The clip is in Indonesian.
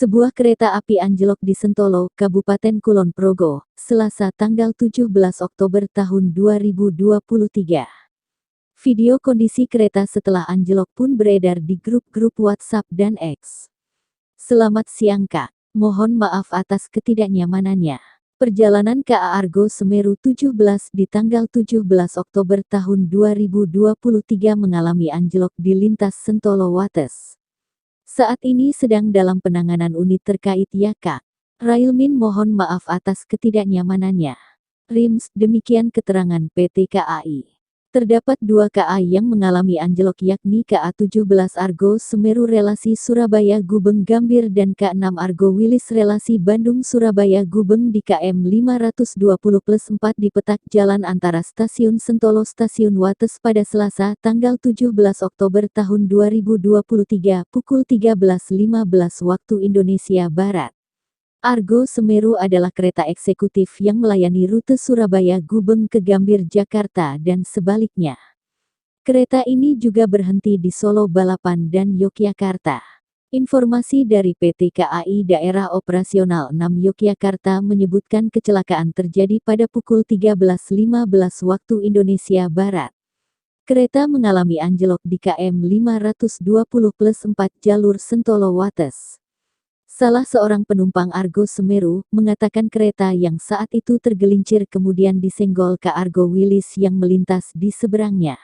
Sebuah kereta api anjlok di Sentolo, Kabupaten Kulon Progo, Selasa tanggal 17 Oktober tahun 2023. Video kondisi kereta setelah anjlok pun beredar di grup-grup WhatsApp dan X. Selamat siang Kak, mohon maaf atas ketidaknyamanannya. Perjalanan KA Argo Semeru 17 di tanggal 17 Oktober tahun 2023 mengalami anjlok di lintas Sentolo Wates. Saat ini sedang dalam penanganan unit terkait ya Kak. Railmin mohon maaf atas ketidaknyamanannya. RIMS, demikian keterangan PT KAI. Terdapat 2 KA yang mengalami anjlok yakni KA 17 Argo Semeru relasi Surabaya Gubeng Gambir dan K6 Argo Wilis relasi Bandung Surabaya Gubeng di KM 520+4 di petak jalan antara Stasiun Sentolo Stasiun Wates pada Selasa tanggal 17 Oktober tahun 2023 pukul 13.15 waktu Indonesia Barat. Argo Semeru adalah kereta eksekutif yang melayani rute Surabaya Gubeng ke Gambir Jakarta dan sebaliknya. Kereta ini juga berhenti di Solo Balapan dan Yogyakarta. Informasi dari PT KAI Daerah Operasional 6 Yogyakarta menyebutkan kecelakaan terjadi pada pukul 13.15 waktu Indonesia Barat. Kereta mengalami anjlok di KM 520+4 jalur Sentolo Wates. Salah seorang penumpang Argo Semeru mengatakan kereta yang saat itu tergelincir kemudian disenggol ke Argo Wilis yang melintas di seberangnya.